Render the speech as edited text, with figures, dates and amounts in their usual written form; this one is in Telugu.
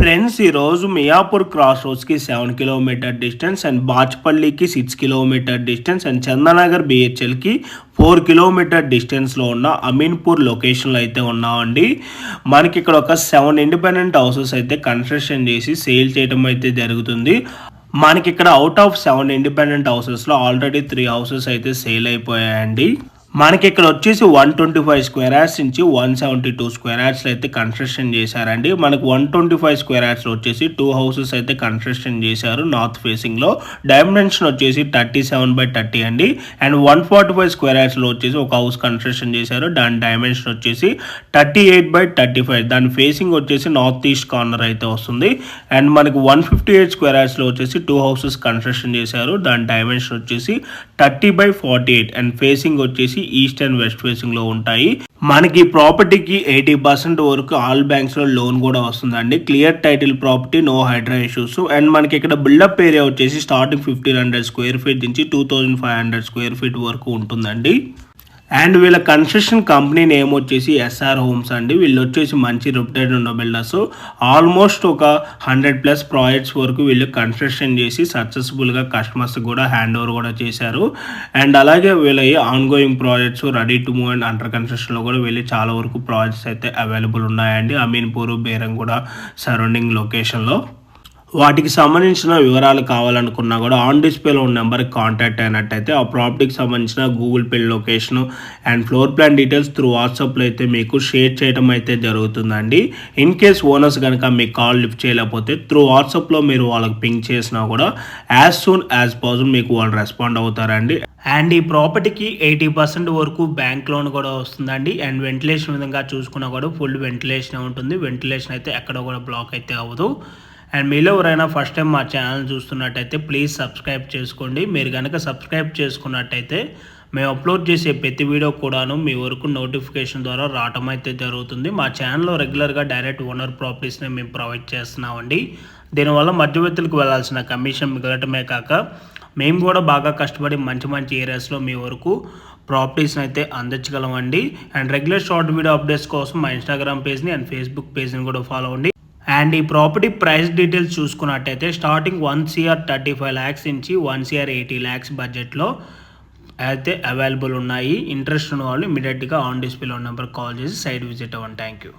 ఫ్రెండ్స్ ఈరోజు మియాపూర్ క్రాస్ రోడ్స్కి 7 కిలోమీటర్ డిస్టెన్స్ అండ్ బాచ్పల్లికి 6 కిలోమీటర్ డిస్టెన్స్ అండ్ చందానగర్ బిహెచ్ఎల్కి 4 కిలోమీటర్ డిస్టెన్స్లో ఉన్న అమీన్పూర్ లొకేషన్లో అయితే ఉన్నామండి. మనకి ఇక్కడ ఒక 7 ఇండిపెండెంట్ హౌసెస్ అయితే కన్స్ట్రక్షన్ చేసి సేల్ చేయడం అయితే జరుగుతుంది. మనకి ఇక్కడ అవుట్ ఆఫ్ 7 ఇండిపెండెంట్ హౌసెస్లో ఆల్రెడీ 3 హౌసెస్ అయితే సేల్ అయిపోయాయండి. మనకి ఇక్కడ వచ్చేసి 125 స్క్వేర్ యార్డ్స్ నుంచి 172 స్క్వేర్ యార్డ్స్లో అయితే కన్స్ట్రక్షన్ చేశారండి. మనకు 125 స్క్వేర్ యార్డ్స్లో వచ్చేసి 2 హౌసెస్ అయితే కన్స్ట్రక్షన్ చేశారు నార్త్ ఫేసింగ్లో. డైమెన్షన్ వచ్చేసి 37/30 అండి. అండ్ 145 స్క్వేర్ యార్డ్స్లో వచ్చేసి ఒక హౌస్ కన్స్ట్రక్షన్ చేశారు. దాని డైమెన్షన్ వచ్చేసి 38/35. దాని ఫేసింగ్ వచ్చేసి నార్త్ ఈస్ట్ కార్నర్ అయితే వస్తుంది. అండ్ మనకి 158 స్క్వేర్ యార్డ్స్లో వచ్చేసి 2 హౌసెస్ కన్స్ట్రక్షన్ చేశారు. దాని డైమెన్షన్ వచ్చేసి 30/48 అండ్ ఫేసింగ్ వచ్చేసి ఈస్ట్ అండ్ వెస్ట్ ఫేసింగ్ లో ఉంటాయి. మనకి ప్రాపర్టీకి 80% వరకు ఆల్ బ్యాంక్స్ లో లోన్ కూడా వస్తుందండి. Clear title property, no Hydraa issues. And మనకి ఇక్కడ బిల్డప్ ఏరియా వచ్చేసి స్టార్టింగ్ 1500 స్క్వేర్ ఫీట్ నుంచి 2500 స్క్వేర్ ఫీట్ వరకు ఉంటుందండి. అండ్ వీళ్ళ కన్స్ట్రక్షన్ కంపెనీ నేమ్ వచ్చేసి ఎస్ఆర్ హోమ్స్ అండి. వీళ్ళు వచ్చేసి మంచి రెప్యూటెడ్ ఉన్న బిల్డర్స్. ఆల్మోస్ట్ ఒక 100+ ప్రాజెక్ట్స్ వరకు వీళ్ళు కన్స్ట్రక్షన్ చేసి సక్సెస్ఫుల్గా కస్టమర్స్ కూడా హ్యాండ్ ఓవర్ కూడా చేశారు. అండ్ అలాగే వీళ్ళ ongoing projects, ready to move and under కన్స్ట్రక్షన్లో కూడా వీళ్ళు చాలా వరకు ప్రాజెక్ట్స్ అయితే అవైలబుల్ ఉన్నాయండి. అమీన్పూర్, బేరంగూడ సరౌండింగ్ లొకేషన్లో. వాటికి సంబంధించిన వివరాలు కావాలనుకున్నా కూడా ఆన్ డిస్ప్లేలో ఉన్న నెంబర్కి కాంటాక్ట్ అయినట్టయితే ఆ ప్రాపర్టీకి సంబంధించిన Google pay location and floor plan details through వాట్సాప్లో అయితే మీకు షేర్ చేయడం అయితే జరుగుతుందండి. ఇన్ కేస్ ఓనర్స్ కనుక మీకు కాల్ లిఫ్ట్ చేయలేకపోతే త్రూ వాట్సాప్లో మీరు వాళ్ళకి పింక్ చేసినా కూడా యాజ్ సూన్ యాజ్ పాసిబుల్ మీకు వాళ్ళు రెస్పాండ్ అవుతారండి. అండ్ ఈ ప్రాపర్టీకి 80% వరకు బ్యాంక్ లోన్ కూడా వస్తుందండి. అండ్ వెంటిలేషన్ విధంగా చూసుకున్నా కూడా ఫుల్ వెంటిలేషన్ ఉంటుంది. వెంటిలేషన్ అయితే ఎక్కడ కూడా బ్లాక్ అయితే అవ్వదు. అండ్ మీలో ఎవరైనా ఫస్ట్ టైం మా ఛానల్ చూస్తున్నట్టయితే ప్లీజ్ సబ్స్క్రైబ్ చేసుకోండి. మీరు కనుక సబ్స్క్రైబ్ చేసుకున్నట్టయితే మేము అప్లోడ్ చేసే ప్రతి వీడియో కూడాను మీ వరకు నోటిఫికేషన్ ద్వారా రావటం అయితే జరుగుతుంది. మా ఛానల్లో రెగ్యులర్గా డైరెక్ట్ ఓనర్ ప్రాపర్టీస్ని మేము ప్రొవైడ్ చేస్తున్నామండి. దీనివల్ల మధ్యవర్తులకు వెళ్ళాల్సిన కమిషన్ మిగలటమే కాక మేము కూడా బాగా కష్టపడి మంచి మంచి ఏరియాస్లో మీ వరకు ప్రాపర్టీస్ని అయితే అందించగలమండి. And regular short video updates కోసం మా ఇన్స్టాగ్రామ్ పేజ్ని అండ్ ఫేస్బుక్ పేజ్ని కూడా ఫాలో అవ్వండి. అండ్ ఈ ప్రాపర్టీ ప్రైస్ డీటెయిల్స్ చూసుకున్నట్టయితే స్టార్టింగ్ 1,35 lakhs నుంచి 1,80 lakhs బడ్జెట్లో అయితే అవైలబుల్ ఉన్నాయి. ఇంట్రెస్ట్ ఉన్న వాళ్ళు ఇమీడియట్గా ఆన్ డిస్ప్లేలో నెంబర్ కాల్ చేసి సైట్ విజిట్ అవ్వండి. Thank you.